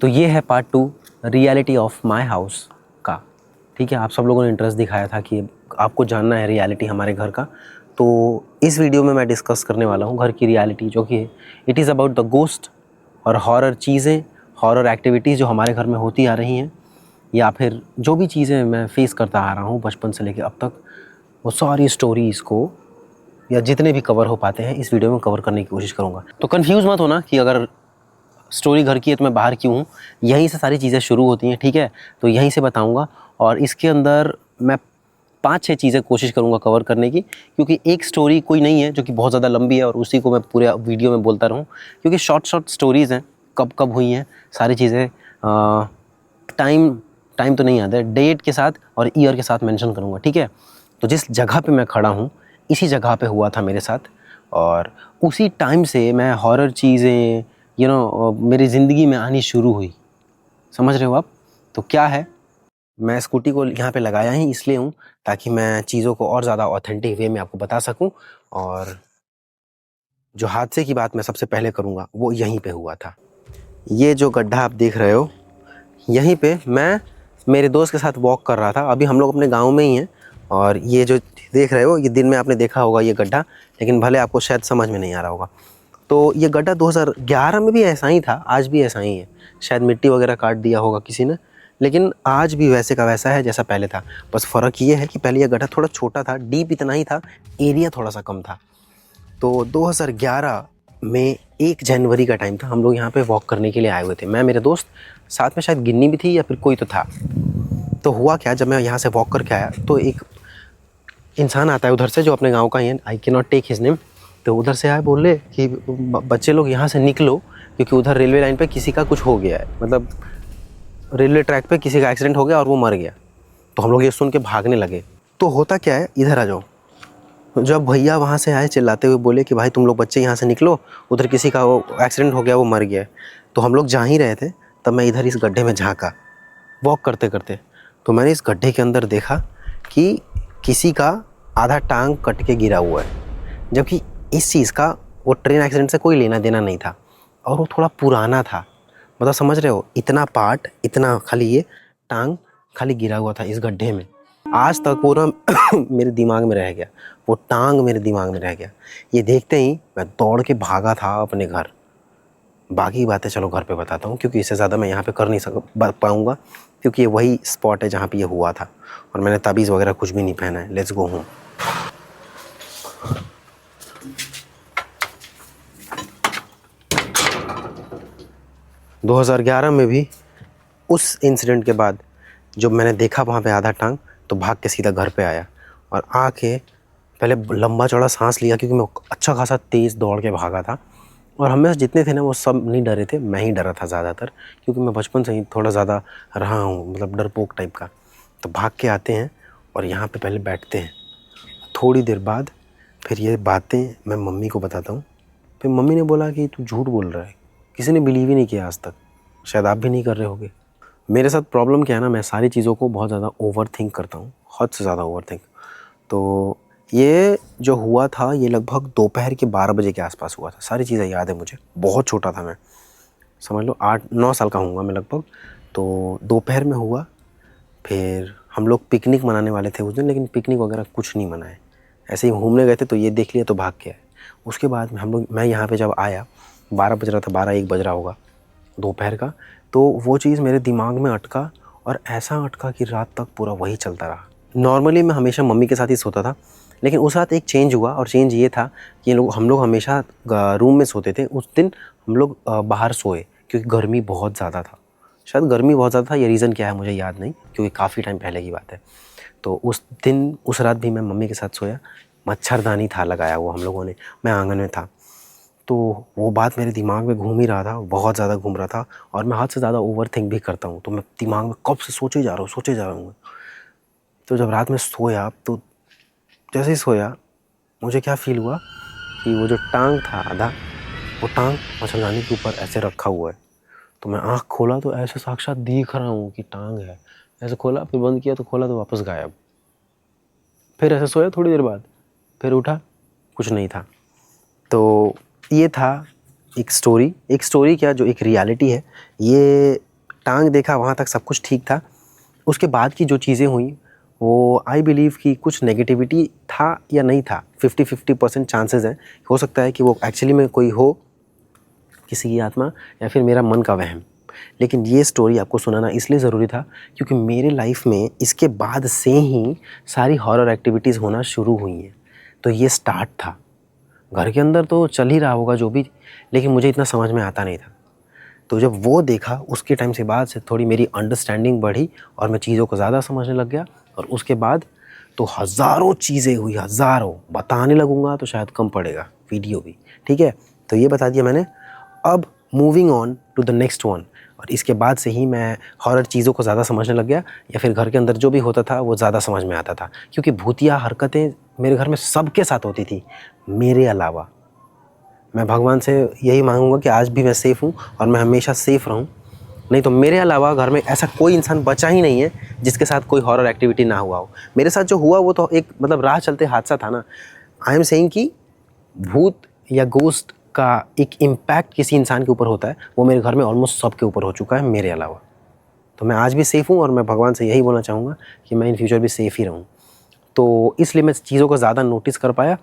तो ये है part 2 reality of my house का। ठीक है, आप सब लोगों ने इंटरेस्ट दिखाया था कि आपको जानना है रियलिटी हमारे घर का। तो इस वीडियो में मैं डिस्कस करने वाला हूँ घर की रियलिटी, जो कि है it is about the ghost और हॉरर चीज़ें, हॉरर एक्टिविटीज़ जो हमारे घर में होती आ रही हैं, या फिर जो भी चीज़ें मैं फेस करता आ रहा हूँ बचपन से लेकर अब तक, वो सारी स्टोरीज़ को या जितने भी कवर हो पाते हैं इस वीडियो में कवर करने की कोशिश करूँगा। तो कन्फ्यूज़ मत होना कि अगर स्टोरी घर की है तो मैं बाहर क्यों हूँ, यहीं से सारी चीज़ें शुरू होती हैं। ठीक है, तो यहीं से बताऊँगा और इसके अंदर मैं 5-6 चीज़ें कोशिश करूँगा कवर करने की, क्योंकि एक स्टोरी कोई नहीं है जो कि बहुत ज़्यादा लंबी है और उसी को मैं पूरे वीडियो में बोलता रहूँ, क्योंकि शॉर्ट स्टोरीज़ हैं। कब कब हुई हैं सारी चीज़ें, टाइम तो नहीं याद है, डेट के साथ और ईयर के साथ मेंशन करूँगा। ठीक है, तो जिस जगह पे मैं खड़ा हूँ इसी जगह पे हुआ था मेरे साथ, और उसी टाइम से मैं हॉरर चीज़ें मेरी ज़िंदगी में आनी शुरू हुई। समझ रहे हो आप? तो क्या है, मैं स्कूटी को यहाँ पे लगाया ही इसलिए हूँ ताकि मैं चीज़ों को और ज़्यादा ऑथेंटिक वे में आपको बता सकूँ। और जो हादसे की बात मैं सबसे पहले करूँगा वो यहीं पे हुआ था। ये जो गड्ढा आप देख रहे हो, यहीं पे मैं मेरे दोस्त के साथ वॉक कर रहा था। अभी हम लोग अपने गांव में ही हैं, और ये जो देख रहे हो ये दिन में आपने देखा होगा ये गड्ढा, लेकिन भले आपको शायद समझ में नहीं आ रहा होगा। तो ये गड्ढा 2011 में भी ऐसा ही था, आज भी ऐसा ही है। शायद मिट्टी वगैरह काट दिया होगा किसी ने, लेकिन आज भी वैसे का वैसा है जैसा पहले था। बस फ़र्क ये है कि पहले ये गड्ढा थोड़ा छोटा था, डीप इतना ही था, एरिया थोड़ा सा कम था। तो 2011 में 1 जनवरी का टाइम था, हम लोग यहाँ पे वॉक करने के लिए आए हुए थे, मैं मेरे दोस्त, साथ में शायद गिन्नी भी थी या फिर कोई तो था। तो हुआ क्या, जब मैं यहाँ से वॉक करके आया तो एक इंसान आता है उधर से जो अपने गांव का ही है, I can not take his name. तो उधर से आए, बोले कि बच्चे लोग यहाँ से निकलो क्योंकि उधर रेलवे लाइन पे किसी का कुछ हो गया है, मतलब रेलवे ट्रैक पे किसी का एक्सीडेंट हो गया और वो मर गया। तो हम लोग ये सुन के भागने लगे। तो होता क्या है, इधर आ जाओ। जब भैया वहाँ से आए चिल्लाते हुए, बोले कि भाई तुम लोग बच्चे यहाँ से निकलो, उधर किसी का वो एक्सीडेंट हो गया, वो मर गया है। तो हम लोग जा ही रहे थे, तब मैं इधर इस गड्ढे में झाँका वॉक करते करते। तो मैंने इस गड्ढे के अंदर देखा कि किसी का आधा टांग कट के गिरा हुआ है, जबकि इस चीज़ का वो ट्रेन एक्सीडेंट से कोई लेना देना नहीं था, और वो थोड़ा पुराना था। मतलब समझ रहे हो, इतना पार्ट, इतना खाली ये टांग खाली गिरा हुआ था इस गड्ढे में। आज तक पूरा मेरे दिमाग में रह गया, वो टांग मेरे दिमाग में रह गया। ये देखते ही मैं दौड़ के भागा था अपने घर। बाकी बातें चलो घर पे बताता हूँ, क्योंकि इससे ज़्यादा मैं यहाँ पे कर नहीं पाऊँगा, क्योंकि ये वही स्पॉट है जहाँ पे ये हुआ था, और मैंने ताबीज़ वगैरह कुछ भी नहीं पहना है। Let's go home. दो 2011 में भी उस इंसिडेंट के बाद जब मैंने देखा वहाँ पे आधा टांग, तो भाग के सीधा घर पे आया और आके पहले लंबा चौड़ा सांस लिया, क्योंकि मैं अच्छा खासा तेज़ दौड़ के भागा था। और हम में से जितने थे ना वो सब नहीं डरे थे, मैं ही डरा था ज़्यादातर, क्योंकि मैं बचपन से ही थोड़ा ज़्यादा रहा हूँ, मतलब डरपोक टाइप का। तो भाग के आते हैं और यहाँ पे पहले बैठते हैं। थोड़ी देर बाद फिर ये बातें मैं मम्मी को बताता हूँ। फिर मम्मी ने बोला कि तू झूठ बोल रहा है, किसी ने बिलीव ही नहीं किया आज तक, शायद आप भी नहीं कर रहे होगे। मेरे साथ प्रॉब्लम क्या है ना, मैं सारी चीज़ों को बहुत ज़्यादा ओवर थिंक करता हूँ, हद से ज़्यादा ओवर थिंक। तो ये जो हुआ था ये लगभग दोपहर के 12 बजे के आसपास हुआ था। सारी चीज़ें याद है मुझे, बहुत छोटा था मैं, समझ लो 8-9 साल का हूँगा मैं लगभग। तो दोपहर में हुआ। फिर हम लोग पिकनिक मनाने वाले थे उस दिन, लेकिन पिकनिक वगैरह कुछ नहीं मनाए, ऐसे ही घूमने गए थे। तो ये देख लिया तो भाग के आए। उसके बाद में मैं यहाँ पे जब आया, 12 बज रहा था, 12-1 बज रहा होगा दोपहर का। तो वो चीज़ मेरे दिमाग में अटका, और ऐसा अटका कि रात तक पूरा वही चलता रहा। नॉर्मली मैं हमेशा मम्मी के साथ ही सोता था, लेकिन उस रात एक चेंज हुआ, और चेंज ये था कि हम लोग हमेशा रूम में सोते थे। उस दिन हम लोग बाहर सोए, क्योंकि गर्मी बहुत ज़्यादा था। शायद गर्मी बहुत ज़्यादा था, ये रीज़न क्या है मुझे याद नहीं, क्योंकि काफ़ी टाइम पहले की बात है। तो उस दिन, उस रात भी मैं मम्मी के साथ सोया। मच्छरदानी था लगाया हुआ हम लोगों ने, मैं आंगन में था। तो वो बात मेरे दिमाग में घूम ही रहा था, बहुत ज़्यादा घूम रहा था, और मैं हद से ज़्यादा ओवर थिंक भी करता हूँ। तो मैं दिमाग में कब से सोचे जा रहा हूँ। तो जब रात में सोया, तो जैसे ही सोया मुझे क्या फ़ील हुआ कि वो जो टांग था आधा, वो टांग मच्छरदानी के ऊपर ऐसे रखा हुआ है। तो मैं आँख खोला तो ऐसे साक्षात दिख रहा हूँ कि टांग है। ऐसे खोला, फिर बंद किया, तो खोला तो वापस गायब। फिर ऐसे सोया, थोड़ी देर बाद फिर उठा, कुछ नहीं था। तो ये था एक स्टोरी क्या, जो एक रियलिटी है। ये टांग देखा वहाँ तक सब कुछ ठीक था। उसके बाद की जो चीज़ें हुई वो आई बिलीव कि कुछ नेगेटिविटी था या नहीं था, 50-50% चांसेस हैं। हो सकता है कि वो एक्चुअली में कोई हो, किसी की आत्मा, या फिर मेरा मन का वहम। लेकिन ये स्टोरी आपको सुनाना इसलिए ज़रूरी था क्योंकि मेरे लाइफ में इसके बाद से ही सारी हॉरर एक्टिविटीज़ होना शुरू हुई हैं। तो ये स्टार्ट था। घर के अंदर तो चल ही रहा होगा जो भी, लेकिन मुझे इतना समझ में आता नहीं था। तो जब वो देखा उसके टाइम से बाद से थोड़ी मेरी अंडरस्टैंडिंग बढ़ी और मैं चीज़ों को ज़्यादा समझने लग गया। और उसके बाद तो हज़ारों चीज़ें हुई, हज़ारों, बताने लगूंगा तो शायद कम पड़ेगा वीडियो भी। ठीक है, तो ये बता दिया मैंने। अब moving on to the next one. और इसके बाद से ही मैं हॉरर चीज़ों को ज़्यादा समझने लग गया, या फिर घर के अंदर जो भी होता था वो ज़्यादा समझ में आता था, क्योंकि भूतिया हरकतें मेरे घर में सबके साथ होती थी मेरे अलावा। मैं भगवान से यही मांगूंगा कि आज भी मैं सेफ़ हूँ और मैं हमेशा सेफ़ रहूँ। नहीं तो मेरे अलावा घर में ऐसा कोई इंसान बचा ही नहीं है जिसके साथ कोई हॉरर एक्टिविटी ना हुआ हो। मेरे साथ जो हुआ वो तो एक मतलब राह चलते हादसा था ना। आई एम सेइंग कि भूत या गोस्ट का एक इम्पैक्ट किसी इंसान के ऊपर होता है, वो मेरे घर में ऑलमोस्ट सबके ऊपर हो चुका है मेरे अलावा। तो मैं आज भी सेफ़ हूँ और मैं भगवान से यही बोलना चाहूँगा कि मैं इन फ्यूचर भी सेफ़ ही रहूँ। तो इसलिए मैं चीज़ों को ज़्यादा नोटिस कर पाया।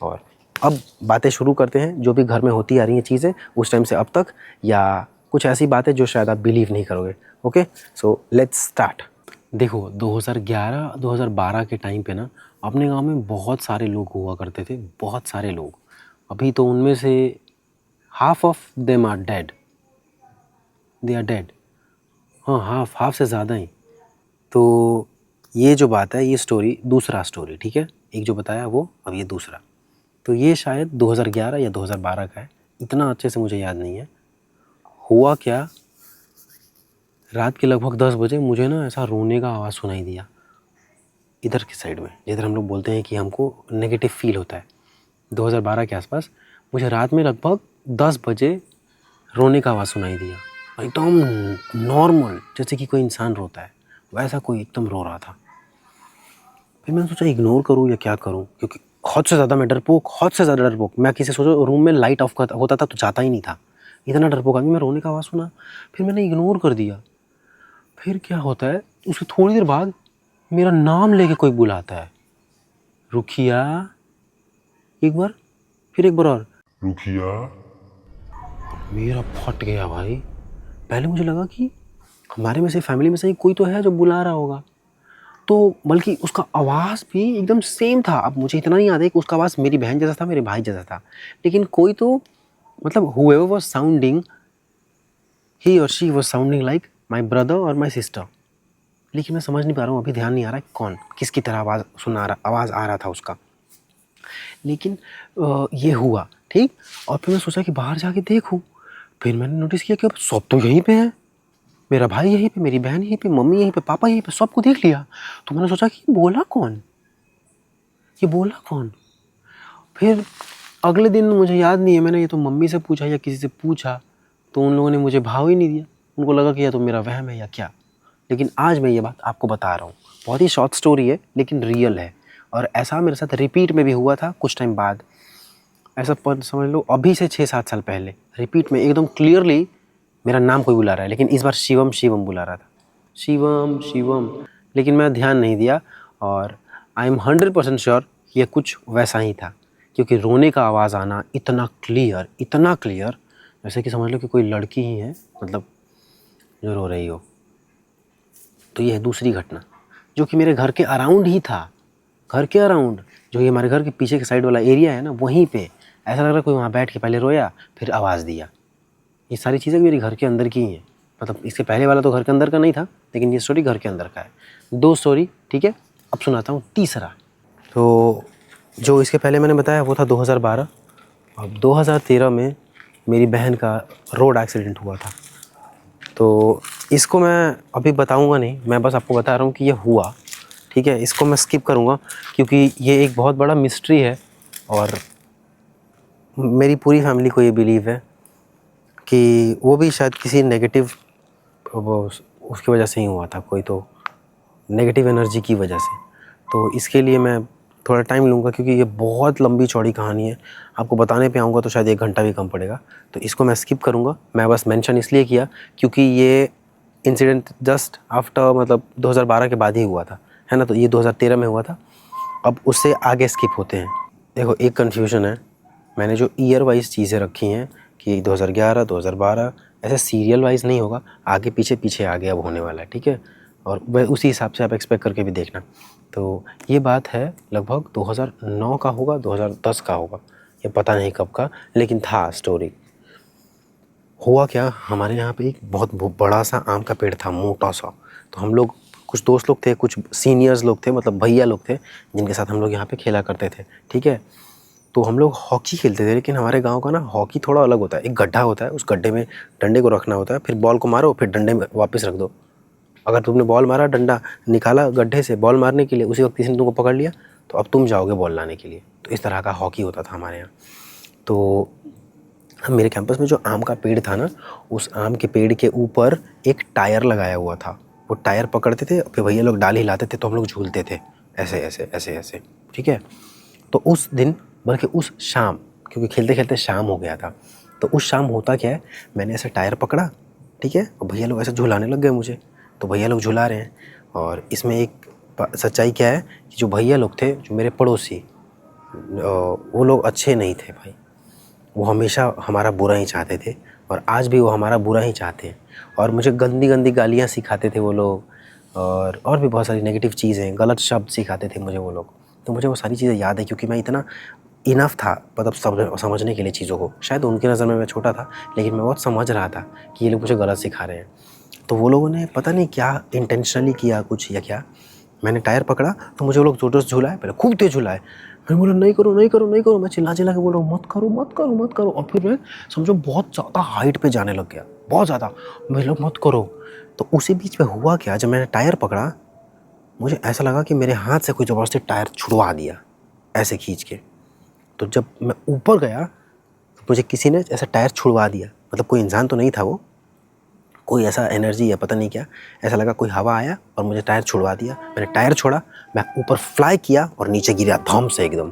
और अब बातें शुरू करते हैं जो भी घर में होती आ रही हैं चीज़ें उस टाइम से अब तक, या कुछ ऐसी बातें जो शायद आप बिलीव नहीं करोगे। Okay, so let's start. देखो 2011-2012 के टाइम पे ना अपने गांव में बहुत सारे लोग हुआ करते थे, बहुत सारे लोग। अभी तो उनमें से half of them are dead, they are dead. हाँ, हाफ से ज़्यादा ही। तो ये जो बात है, ये स्टोरी, दूसरा स्टोरी, ठीक है, एक जो बताया वो, अब ये दूसरा। तो ये शायद 2011 या 2012 का है, इतना अच्छे से मुझे याद नहीं है। हुआ क्या, रात के लगभग 10 बजे मुझे ना ऐसा रोने का आवाज़ सुनाई दिया इधर की साइड में, जिधर हम लोग बोलते हैं कि हमको नेगेटिव फील होता है। 2012 के आसपास मुझे रात में लगभग 10 बजे रोने का आवाज़ सुनाई दिया, एकदम नॉर्मल, जैसे कि कोई इंसान रोता है वैसा कोई एकदम रो रहा था। फिर मैंने सोचा इग्नोर करूँ या क्या करूँ, क्योंकि हद से ज़्यादा मैं डरपोक, हद से ज़्यादा डरपोक। मैं किसी सोचो रूम में लाइट ऑफ होता था तो जाता ही नहीं था, इतना डरपोक आदमी। मैं रोने का आवाज़ सुना, फिर मैंने इग्नोर कर दिया। फिर क्या होता है, उसके थोड़ी देर बाद मेरा नाम लेके कोई बुलाता है, रुखिया, एक बार, फिर एक बार और, रुखिया। मेरा फट गया भाई। पहले मुझे लगा कि हमारे में से, फैमिली में से कोई तो है जो बुला रहा होगा, तो बल्कि उसका आवाज़ भी एकदम सेम था। अब मुझे इतना नहीं याद है कि उसका आवाज़ मेरी बहन जैसा था, मेरे भाई जैसा था, लेकिन कोई तो मतलब whoever was sounding, he or she was sounding like my brother or my sister। लेकिन मैं समझ नहीं पा रहा हूँ, अभी ध्यान नहीं आ रहा है कौन, किसकी तरह आवाज़ आ रहा था उसका। लेकिन ये हुआ ठीक। और फिर मैं सोचा कि बाहर जाके देखूँ। फिर मैंने नोटिस किया कि अब सब तो यहीं पे है, मेरा भाई यहीं पे, मेरी बहन यहीं पे, मम्मी यहीं पे, पापा यहीं पे, सबको देख लिया। तो मैंने सोचा कि बोला कौन, ये बोला कौन। फिर अगले दिन मुझे याद नहीं है, मैंने ये तो मम्मी से पूछा या किसी से पूछा, तो उन लोगों ने मुझे भाव ही नहीं दिया। उनको लगा कि या तो मेरा वहम है या क्या। लेकिन आज मैं ये बात आपको बता रहा हूँ। बहुत ही शॉर्ट स्टोरी है लेकिन रियल है, और ऐसा मेरे साथ रिपीट में भी हुआ था कुछ टाइम बाद। ऐसा समझ लो अभी से 6-7 साल पहले रिपीट में एकदम क्लियरली मेरा नाम कोई बुला रहा है, लेकिन इस बार शिवम शिवम बुला रहा था, शिवम शिवम। लेकिन मैं ध्यान नहीं दिया, और आई एम 100% श्योर ये कुछ वैसा ही था, क्योंकि रोने का आवाज़ आना इतना क्लियर, जैसे कि समझ लो कि कोई लड़की ही है, मतलब जो रो रही हो। तो ये है दूसरी घटना, जो कि मेरे घर के अराउंड ही था, घर के अराउंड, जो ये हमारे घर के पीछे के साइड वाला एरिया है ना, वहीं पे ऐसा लग रहा है कोई वहाँ बैठ के पहले रोया फिर आवाज़ दिया। ये सारी चीज़ें मेरे घर के अंदर की ही हैं। मतलब इसके पहले वाला तो घर के अंदर का नहीं था, लेकिन ये स्टोरी घर के अंदर का है। 2 स्टोरी, ठीक है। अब सुनाता हूँ तीसरा। तो जो इसके पहले मैंने बताया वो था 2012। अब 2013 में मेरी बहन का रोड एक्सीडेंट हुआ था। तो इसको मैं अभी बताऊँगा नहीं, मैं बस आपको बता रहा हूँ कि ये हुआ, ठीक है। इसको मैं स्किप करूँगा क्योंकि ये एक बहुत बड़ा मिस्ट्री है, और मेरी पूरी फैमिली को ये बिलीव है कि वो भी शायद किसी नेगेटिव उसकी वजह से ही हुआ था, कोई तो नेगेटिव एनर्जी की वजह से। तो इसके लिए मैं थोड़ा टाइम लूँगा क्योंकि ये बहुत लंबी चौड़ी कहानी है। आपको बताने पे आऊँगा तो शायद 1 घंटा भी कम पड़ेगा, तो इसको मैं स्किप करूँगा। मैं बस मेंशन इसलिए किया क्योंकि ये इंसिडेंट जस्ट आफ्टर मतलब 2012 के बाद ही हुआ था, है ना। तो ये 2013 में हुआ था। अब उससे आगे स्किप होते हैं। देखो एक कन्फ्यूजन है, मैंने जो ईयर वाइज चीज़ें रखी हैं कि 2011 2012 ऐसे सीरियल वाइज नहीं होगा, आगे पीछे पीछे आगे अब होने वाला है, ठीक है। और वह उसी हिसाब से आप एक्सपेक्ट करके भी देखना। तो ये बात है लगभग 2009 का होगा, 2010 का होगा, ये पता नहीं कब का, लेकिन था स्टोरी। हुआ क्या, हमारे यहाँ पे एक बहुत बड़ा सा आम का पेड़ था, मोटा सा। तो हम लोग कुछ दोस्त लोग थे, कुछ सीनियर्स लोग थे, मतलब भैया लोग थे, जिनके साथ हम लोग यहाँ पे खेला करते थे, ठीक है। तो हम लोग हॉकी खेलते थे, लेकिन हमारे गांव का ना हॉकी थोड़ा अलग होता है। एक गड्ढा होता है, उस गड्ढे में डंडे को रखना होता है, फिर बॉल को मारो, फिर डंडे में वापस रख दो। अगर तुमने बॉल मारा, डंडा निकाला गड्ढे से बॉल मारने के लिए, उसी वक्त किसी ने तुमको पकड़ लिया तो अब तुम जाओगे बॉल लाने के लिए। तो इस तरह का हॉकी होता था हमारे यहाँ। तो मेरे कैंपस में जो आम का पेड़ था ना, उस आम के पेड़ के ऊपर एक टायर लगाया हुआ था। वो टायर पकड़ते थे, फिर भैया लोग डाल हिलाते थे तो हम लोग झूलते थे ऐसे ऐसे ऐसे ऐसे, ठीक है। तो उस दिन बल्कि उस शाम, क्योंकि खेलते खेलते शाम हो गया था, तो उस शाम होता क्या है, मैंने ऐसे टायर पकड़ा, ठीक है, और भैया लोग ऐसे झुलाने लग गए मुझे। तो भैया लोग झुला रहे हैं, और इसमें एक सच्चाई क्या है कि जो भैया लोग थे, जो मेरे पड़ोसी, वो लोग अच्छे नहीं थे भाई। वो हमेशा हमारा बुरा ही चाहते थे, और आज भी वो हमारा बुरा ही चाहते हैं। और मुझे गंदी गंदी गालियाँ सिखाते थे वो लोग, और भी बहुत सारी नेगेटिव चीज़ें, गलत शब्द सिखाते थे मुझे वो लोग। तो मुझे वो सारी चीज़ें याद है, क्योंकि मैं इतना इनफ था मतलब समझने के लिए चीज़ों को। शायद उनकी नज़र में मैं छोटा था, लेकिन मैं बहुत समझ रहा था कि ये लोग मुझे गलत सिखा रहे हैं। तो वो लोगों ने पता नहीं क्या इंटेंशनली किया कुछ या क्या, मैंने टायर पकड़ा तो मुझे वो लोग ज़ोर से झुलाए, पहले खूब तेज़ झुलाए। मैंने बोला नहीं करो नहीं करो नहीं करो, मैं चिल्ला चिल्ला के बोल रहा हूँ मत करो मत करो मत करो। और फिर मैं समझो बहुत ज़्यादा हाइट पे जाने लग गया, बहुत ज़्यादा। मैं लोग मत करो। तो उसी बीच में हुआ क्या, जब मैंने टायर पकड़ा, मुझे ऐसा लगा कि मेरे हाथ से कोई ज़बरदस्ती टायर छुड़वा दिया ऐसे खींच के। तो जब मैं ऊपर गया तो मुझे किसी ने ऐसा टायर छुड़वा दिया, मतलब कोई इंसान तो नहीं था वो, कोई ऐसा एनर्जी है पता नहीं क्या, ऐसा लगा कोई हवा आया और मुझे टायर छुड़वा दिया। मैंने टायर छोड़ा, मैं ऊपर फ्लाई किया और नीचे गिरा धम से एकदम,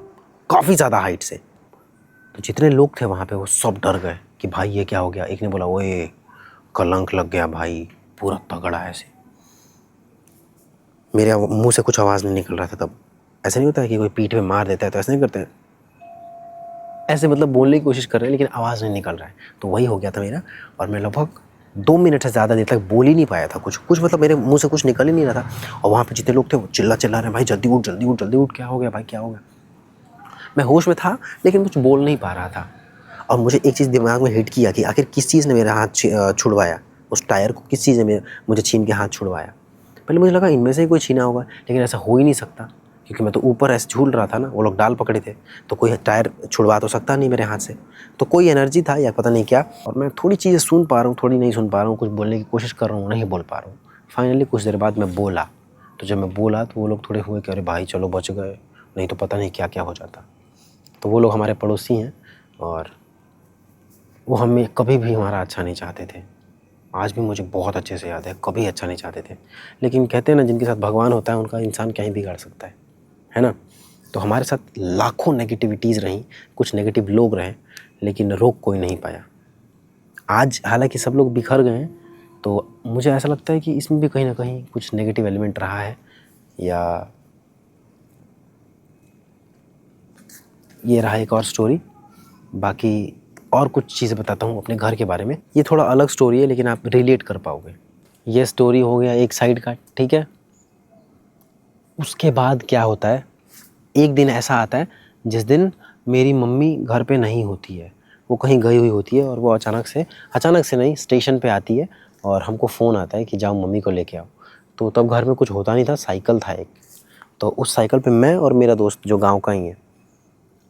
काफ़ी ज़्यादा हाइट से। तो जितने लोग थे वहाँ पे वो सब डर गए कि भाई ये क्या हो गया। एक ने बोला ओए कलंक लग गया भाई, पूरा तगड़ा ऐसे। मेरे मुंह से कुछ आवाज़ नहीं निकल रहा था तब। ऐसा नहीं होता है कि कोई पीठ पे मार देता है तो ऐसे नहीं करते हैं, ऐसे मतलब बोलने की कोशिश कर रहे हैं लेकिन आवाज़ नहीं निकल रहा है। तो वही हो गया था मेरा, और मैं लगभग 2 मिनट से ज़्यादा देर तक बोल ही नहीं पाया था, कुछ मतलब मेरे मुंह से कुछ निकल ही नहीं रहा था। और वहाँ पे जितने लोग थे वो चिल्ला रहे हैं भाई जल्दी उठ जल्दी उठ जल्दी उठ, क्या हो गया भाई क्या हो गया। मैं होश में था लेकिन कुछ बोल नहीं पा रहा था। और मुझे एक चीज़ दिमाग में हिट किया कि आखिर किस चीज़ ने मेरा हाथ छुड़वाया, उस टायर को किस चीज़ ने मुझे छीन के हाथ छुड़वाया। पहले मुझे लगा इनमें से ही कोई छीना होगा, लेकिन ऐसा हो ही नहीं सकता, क्योंकि मैं तो ऊपर ऐसे झूल रहा था ना, वो लोग डाल पकड़े थे, तो कोई टायर छुड़वा तो सकता नहीं मेरे हाथ से। तो कोई एनर्जी था या पता नहीं क्या। और मैं थोड़ी चीज़ें सुन पा रहा हूँ, थोड़ी नहीं सुन पा रहा हूँ, कुछ बोलने की कोशिश कर रहा हूँ, नहीं बोल पा रहा हूँ। फाइनली कुछ देर बाद मैं बोला, तो जब मैं बोला तो वो लोग थोड़े हुए कि अरे भाई चलो बच गए, नहीं तो पता नहीं क्या क्या हो जाता। तो वो लोग हमारे पड़ोसी हैं, और वो हमें कभी भी हमारा अच्छा नहीं चाहते थे। आज भी मुझे बहुत अच्छे से याद है, कभी अच्छा नहीं चाहते थे। लेकिन कहते हैं ना जिनके साथ भगवान होता है उनका इंसान क्या ही बिगाड़ सकता है ना। तो हमारे साथ लाखों नेगेटिविटीज़ रहीं, कुछ नेगेटिव लोग रहे, लेकिन रोक कोई नहीं पाया। आज हालांकि सब लोग बिखर गए हैं, तो मुझे ऐसा लगता है कि इसमें भी कहीं ना कहीं कुछ नेगेटिव एलिमेंट रहा है, या ये रहा एक और स्टोरी। बाकी और कुछ चीज़ें बताता हूँ अपने घर के बारे में। ये थोड़ा अलग स्टोरी है लेकिन आप रिलेट कर पाओगे। ये स्टोरी हो गया एक साइड का, ठीक है। उसके बाद क्या होता है, एक दिन ऐसा आता है जिस दिन मेरी मम्मी घर पे नहीं होती है, वो कहीं गई हुई होती है, और वो अचानक से नहीं, स्टेशन पे आती है और हमको फ़ोन आता है कि जाओ मम्मी को लेके आओ। तो तब घर में कुछ होता नहीं था, साइकिल था एक। तो उस साइकिल पे मैं और मेरा दोस्त जो गाँव का ही है,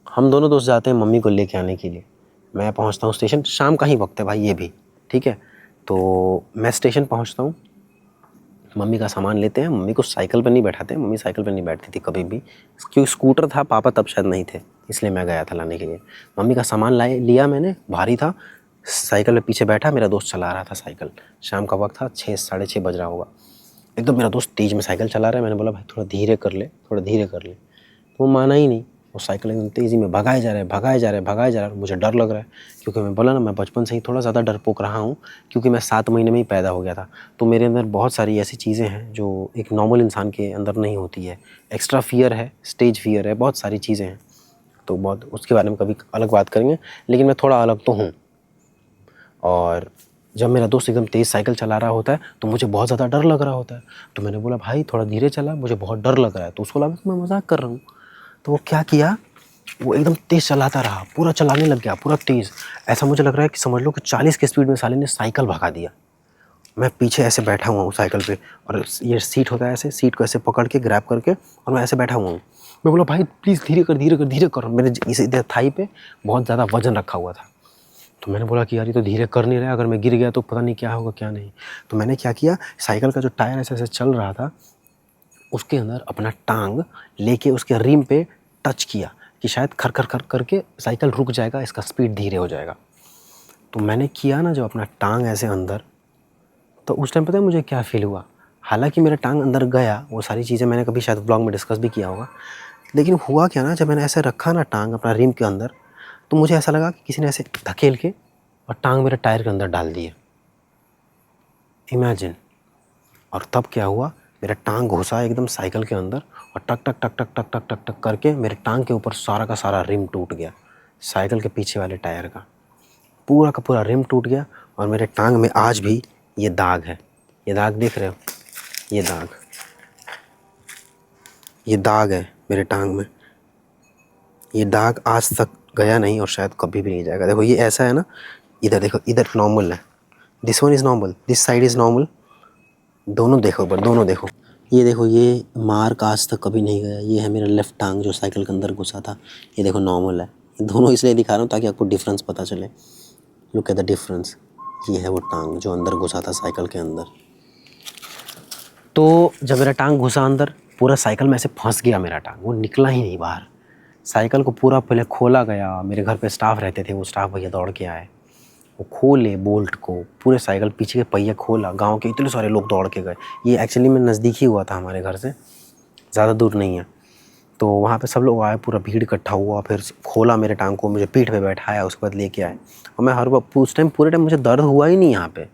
हम दोनों दोस्त जाते हैं मम्मी को लेके आने के लिए। मैं पहुंचता हूँ स्टेशन, शाम का ही वक्त है भाई ये भी, ठीक है। तो मैं स्टेशन पहुंचता हूँ, मम्मी का सामान लेते हैं, मम्मी को साइकिल पर नहीं बैठाते, मम्मी साइकिल पर नहीं बैठती थी कभी भी, क्योंकि स्कूटर था, पापा तब शायद नहीं थे, इसलिए मैं गया था लाने के लिए। मम्मी का सामान लिया मैंने, भारी था, साइकिल में पीछे बैठा, मेरा दोस्त चला रहा था साइकिल। शाम का वक्त था, 6 साढ़े 6 बज रहा होगा। एकदम मेरा दोस्त तेज़ में साइकिल चला रहा है, मैंने बोला भाई थोड़ा धीरे कर ले, थोड़ा धीरे कर ले। तो वो माना ही नहीं, वो साइकिल एकदम तेज़ी में भगाए जा रहा है, भगाए जा रहा है, भगाए जा रहा है। मुझे डर लग रहा है क्योंकि मैं बोला ना, मैं बचपन से ही थोड़ा ज़्यादा डरपोक रहा हूँ क्योंकि मैं 7 महीने में ही पैदा हो गया था। तो मेरे अंदर बहुत सारी ऐसी चीज़ें हैं जो एक नॉर्मल इंसान के अंदर नहीं होती है। एक्स्ट्रा फियर है, स्टेज फियर है, बहुत सारी चीज़ें हैं। तो बहुत उसके बारे में कभी अलग बात करेंगे, लेकिन मैं थोड़ा अलग तो हूँ। और जब मेरा दोस्त एकदम तेज़ साइकिल चला रहा होता है तो मुझे बहुत ज़्यादा डर लग रहा होता है। तो मैंने बोला भाई थोड़ा धीरे चला, मुझे बहुत डर लग रहा है। तो उसको लगा कि मैं मजाक कर रहा हूँ। तो वो क्या किया, वो एकदम तेज़ चलाता रहा, पूरा चलाने लग गया, पूरा तेज़। ऐसा मुझे लग रहा है कि समझ लो कि 40 की स्पीड में साले ने साइकिल भगा दिया। मैं पीछे ऐसे बैठा हुआ हूँ साइकिल पे, और ये सीट होता है ऐसे, सीट को ऐसे पकड़ के ग्रैब करके, और मैं ऐसे बैठा हुआ हूँ। मैं बोला भाई प्लीज़ धीरे कर, धीरे कर, धीरे कर। मेरे इस इधर थाई पे बहुत ज़्यादा वजन रखा हुआ था। तो मैंने बोला कि यार ये तो धीरे कर नहीं रहा है, अगर मैं गिर गया तो पता नहीं क्या होगा क्या नहीं। तो मैंने क्या किया, साइकिल का जो टायर ऐसे ऐसे चल रहा था उसके अंदर अपना टांग लेके उसके रिम पे टच किया कि शायद खर खर खर करके साइकिल रुक जाएगा, इसका स्पीड धीरे हो जाएगा। तो मैंने किया ना जो अपना टांग ऐसे अंदर, तो उस टाइम पता है मुझे क्या फ़ील हुआ। हालांकि मेरा टांग अंदर गया, वो सारी चीज़ें मैंने कभी शायद ब्लॉग में डिस्कस भी किया होगा, लेकिन हुआ क्या ना, जब मैंने ऐसे रखा ना टांग अपना रिम के अंदर, तो मुझे ऐसा लगा कि किसी ने ऐसे धकेल के और टांग मेरे टायर के अंदर डाल दी है। इमेजिन। और तब क्या हुआ, मेरा टांग घुसा एकदम साइकिल के अंदर, और टक टक टक टक टक टक टक टक करके मेरे टांग के ऊपर सारा का सारा रिम टूट गया। साइकिल के पीछे वाले टायर का पूरा रिम टूट गया। और मेरे टांग में आज भी ये दाग है। ये दाग देख रहे हो, ये दाग है मेरे टांग में। ये दाग आज तक गया नहीं और शायद कभी भी नहीं जाएगा। देखो ये ऐसा है ना, इधर देखो, इधर नॉर्मल है, this one is normal, this side is normal. दोनों देखो एक बार, दोनों देखो। ये देखो, ये मार्क आज तक कभी नहीं गया। ये है मेरा लेफ़्ट टांग जो साइकिल के अंदर घुसा था, ये देखो नॉर्मल है। दोनों इसलिए दिखा रहा हूँ ताकि आपको डिफरेंस पता चले। Look at the difference. ये है वो टांग जो अंदर घुसा था साइकिल के अंदर। तो जब मेरा टांग घुसा अंदर, पूरा साइकिल में ऐसे फंस गया मेरा टांग, वो निकला ही नहीं बाहर। साइकिल को पूरा पहले खोला गया, मेरे घर पे स्टाफ रहते थे, वो स्टाफ भैया दौड़ के आए, वो खोले बोल्ट को, पूरे साइकिल पीछे के पहिया खोला। गांव के इतने सारे लोग दौड़ के गए। ये एक्चुअली में नज़दीक ही हुआ था हमारे घर से, ज़्यादा दूर नहीं है। तो वहाँ पे सब लोग आए, पूरा भीड़ इकट्ठा हुआ, फिर खोला मेरे टांग को, मुझे पीठ पे बैठाया, उसके बाद लेके आए। और मैं हर वक्त उस टाइम पूरे टाइम मुझे दर्द हुआ ही नहीं यहाँ पे,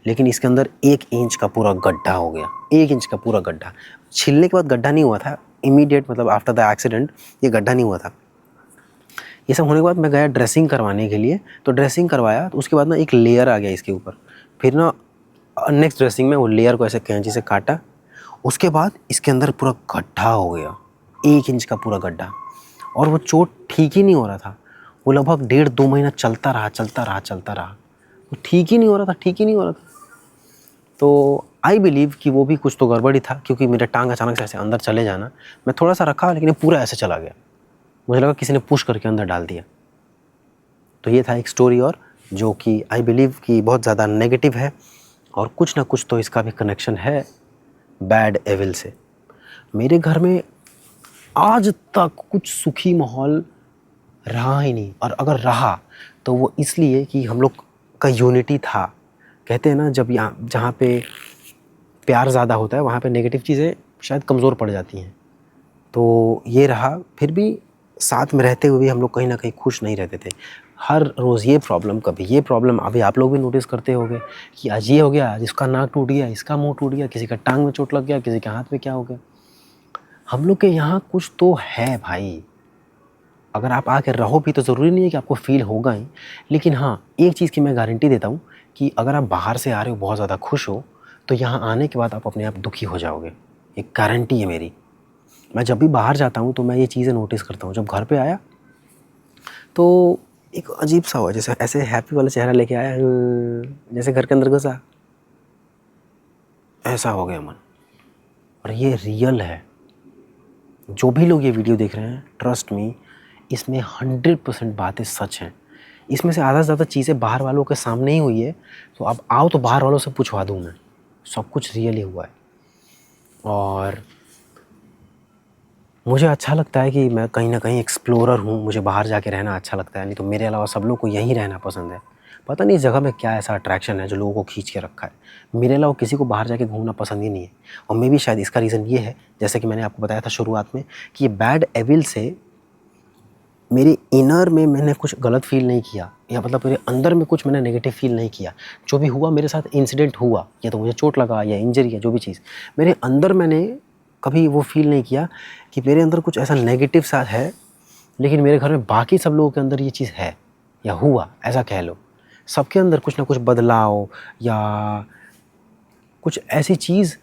लेकिन इसके अंदर 1 इंच का पूरा गड्ढा हो गया। 1 इंच का पूरा गड्ढा। छिलने के बाद गड्ढा नहीं हुआ था, इमीडिएट मतलब आफ्टर द एक्सीडेंट ये गड्ढा नहीं हुआ था। ये सब होने के बाद मैं गया ड्रेसिंग करवाने के लिए। तो ड्रेसिंग करवाया, तो उसके बाद ना एक लेयर आ गया इसके ऊपर। फिर ना नेक्स्ट ड्रेसिंग में वो लेयर को ऐसे कैंची से काटा, उसके बाद इसके अंदर पूरा गड्ढा हो गया, 1 इंच का पूरा गड्ढा। और वो चोट ठीक ही नहीं हो रहा था। वो लगभग 1.5-2 महीना चलता रहा। वो ठीक ही नहीं हो रहा था। तो आई बिलीव कि वो भी कुछ तो गड़बड़ी था, क्योंकि मेरा टांग अचानक से ऐसे अंदर चले जाना, मैं थोड़ा सा रखा लेकिन पूरा ऐसे चला गया। मुझे लगा किसी ने पुश करके अंदर डाल दिया। तो ये था एक स्टोरी, और जो कि आई बिलीव कि बहुत ज़्यादा नेगेटिव है, और कुछ ना कुछ तो इसका भी कनेक्शन है बैड एविल से। मेरे घर में आज तक कुछ सुखी माहौल रहा ही नहीं, और अगर रहा तो वो इसलिए कि हम लोग का यूनिटी था। कहते हैं ना, जब यहाँ जहाँ पे प्यार ज़्यादा होता है वहाँ पे नेगेटिव चीज़ें शायद कमज़ोर पड़ जाती हैं। तो ये रहा, फिर भी साथ में रहते हुए भी हम लोग कहीं ना कहीं खुश नहीं रहते थे। हर रोज़ ये प्रॉब्लम, कभी ये प्रॉब्लम। अभी आप लोग भी नोटिस करते होंगे कि आज ये हो गया, आज इसका नाक टूट गया, इसका मुंह टूट गया, किसी का टांग में चोट लग गया, किसी के हाथ में क्या हो गया। हम लोग के यहाँ कुछ तो है भाई। अगर आप आके रहो भी तो ज़रूरी नहीं है कि आपको फील होगा ही, लेकिन हाँ एक चीज़ की मैं गारंटी देता हूँ कि अगर आप बाहर से आ रहे हो बहुत ज़्यादा खुश हो, तो यहाँ आने के बाद आप अपने आप दुखी हो जाओगे। एक गारंटी है मेरी। मैं जब भी बाहर जाता हूँ तो मैं ये चीज़ें नोटिस करता हूँ। जब घर पे आया तो एक अजीब सा हुआ, जैसे ऐसे हैप्पी वाला चेहरा लेके आया, जैसे घर के अंदर घुसा, ऐसा हो गया मन। और ये रियल है। जो भी लोग ये वीडियो देख रहे हैं, ट्रस्ट मी, इसमें 100% बातें सच हैं। इसमें से आधा से ज़्यादा चीज़ें बाहर वालों के सामने ही हुई है। तो अब आओ तो बाहर वालों से पूछवा दूँ मैं, सब कुछ रियल ही हुआ है। और मुझे अच्छा लगता है कि मैं कहीं ना कहीं एक्सप्लोरर हूँ, मुझे बाहर जाके रहना अच्छा लगता है। नहीं तो मेरे अलावा सब लोग को यहीं रहना पसंद है। पता नहीं इस जगह में क्या ऐसा अट्रैक्शन है जो लोगों को खींच के रखा है। मेरे अलावा किसी को बाहर जाके घूमना पसंद ही नहीं है। और मे भी शायद इसका रीज़न ये है, जैसे कि मैंने आपको बताया था शुरुआत में, कि ये बैड एविल से मेरे इनर में मैंने कुछ गलत फील नहीं किया, या मतलब मेरे अंदर में कुछ मैंने नेगेटिव फील नहीं किया। जो भी हुआ मेरे साथ इंसिडेंट हुआ, या तो मुझे चोट लगा या इंजरी या जो भी चीज़, मेरे अंदर मैंने कभी वो फील नहीं किया कि मेरे अंदर कुछ ऐसा नेगेटिव सा है, लेकिन मेरे घर में बाकी सब लोगों के अंदर ये चीज़ है या हुआ, ऐसा कह लो। सबके अंदर कुछ ना कुछ बदलाव या कुछ ऐसी चीज़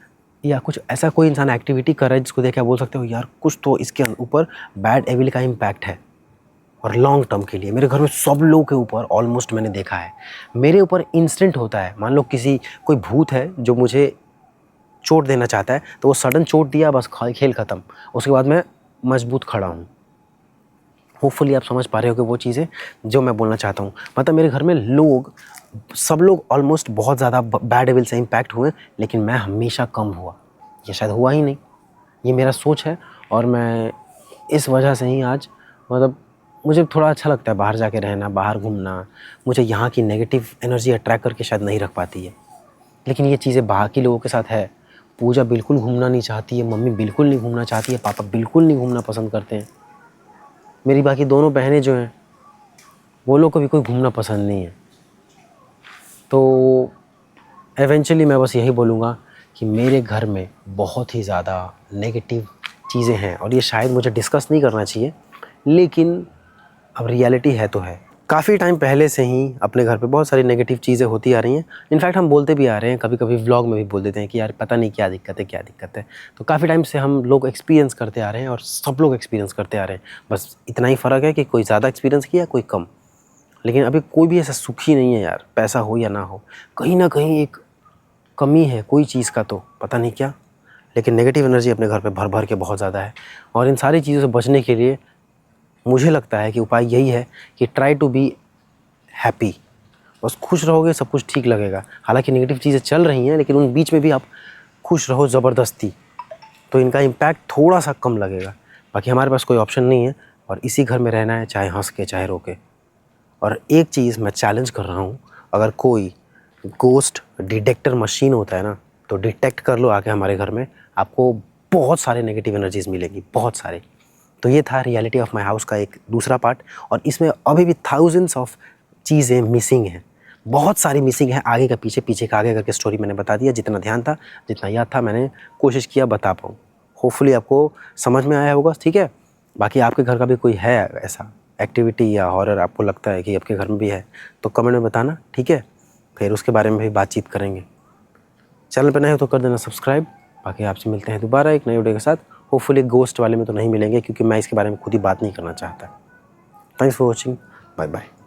या कुछ ऐसा कोई इंसान एक्टिविटी कर रहा है जिसको देख के आप बोल सकते हो यार कुछ तो इसके ऊपर बैड एविल का इम्पैक्ट है। और लॉन्ग टर्म के लिए मेरे घर में सब लोग के ऊपर ऑलमोस्ट मैंने देखा है, मेरे ऊपर इंस्टेंट होता है। मान लो कोई भूत है जो मुझे चोट देना चाहता है, तो वो सडन चोट दिया, बस खेल ख़त्म, उसके बाद मैं मजबूत खड़ा हूँ। होपफुली आप समझ पा रहे हो कि वो चीज़ें जो मैं बोलना चाहता हूँ। मतलब मेरे घर में सब लोग ऑलमोस्ट बहुत ज़्यादा बैड एविल से इम्पैक्ट हुए, लेकिन मैं हमेशा कम हुआ। ये शायद हुआ ही नहीं, ये मेरा सोच है। और मैं इस वजह से ही आज मतलब मुझे थोड़ा अच्छा लगता है बाहर जाके रहना, बाहर घूमना। मुझे यहाँ की नेगेटिव एनर्जी अट्रैक्ट करके शायद नहीं रख पाती है, लेकिन ये चीज़ें बाकी लोगों के साथ है। पूजा बिल्कुल घूमना नहीं चाहती है, मम्मी बिल्कुल नहीं घूमना चाहती है, पापा बिल्कुल नहीं घूमना पसंद करते हैं। मेरी बाकी दोनों बहनें जो हैं वो लोग को भी कोई घूमना पसंद नहीं है। तो एवेंचुअली मैं बस यही बोलूँगा कि मेरे घर में बहुत ही ज़्यादा नेगेटिव चीज़ें हैं, और ये शायद मुझे डिस्कस नहीं करना चाहिए, लेकिन अब रियलिटी है तो है। काफ़ी टाइम पहले से ही अपने घर पे बहुत सारी नेगेटिव चीज़ें होती आ रही हैं। इनफैक्ट हम बोलते भी आ रहे हैं, कभी कभी व्लॉग में भी बोल देते हैं कि यार पता नहीं क्या दिक्कत है, क्या दिक्कत है। तो काफ़ी टाइम से हम लोग एक्सपीरियंस करते आ रहे हैं, और सब लोग एक्सपीरियंस करते आ रहे हैं। बस इतना ही फ़र्क है कि कोई ज़्यादा एक्सपीरियंस किया, कोई कम। लेकिन अभी कोई भी ऐसा सुखी नहीं है यार, पैसा हो या ना हो, कहीं ना कहीं एक कमी है कोई चीज़ का, तो पता नहीं क्या। लेकिन नेगेटिव एनर्जी अपने घर पे भर भर के बहुत ज़्यादा है, और इन सारी चीज़ों से बचने के लिए मुझे लगता है कि उपाय यही है कि ट्राई टू बी हैप्पी। बस खुश रहोगे सब कुछ ठीक लगेगा। हालांकि नेगेटिव चीज़ें चल रही हैं, लेकिन उन बीच में भी आप खुश रहो ज़बरदस्ती, तो इनका इम्पैक्ट थोड़ा सा कम लगेगा। बाकी हमारे पास कोई ऑप्शन नहीं है, और इसी घर में रहना है, चाहे हंस के चाहे रो के। और एक चीज़ मैं चैलेंज कर रहा हूँ, अगर कोई गोस्ट डिटेक्टर मशीन होता है ना, तो डिटेक्ट कर लो आके हमारे घर में, आपको बहुत सारे नेगेटिव एनर्जीज मिलेगी, बहुत सारे। तो ये था रियलिटी ऑफ माय हाउस का एक दूसरा पार्ट, और इसमें अभी भी थाउजेंड्स ऑफ चीज़ें मिसिंग हैं, बहुत सारी मिसिंग है। आगे का पीछे, पीछे का आगे करके स्टोरी मैंने बता दिया, जितना ध्यान था, जितना याद था, मैंने कोशिश किया बता पाऊँ। होपफुली आपको समझ में आया होगा, ठीक है। बाकी आपके घर का भी कोई है ऐसा एक्टिविटी या हॉरर आपको लगता है कि आपके घर में भी है, तो कमेंट में बताना, ठीक है। फिर उसके बारे में भी बातचीत करेंगे। चैनल पर नए हो तो कर देना सब्सक्राइब। बाकी आपसे मिलते हैं दोबारा एक नए वीडियो के साथ। होपफुली गोस्ट वाले में तो नहीं मिलेंगे, क्योंकि मैं इसके बारे में खुद ही बात नहीं करना चाहता। Thanks for watching, bye bye.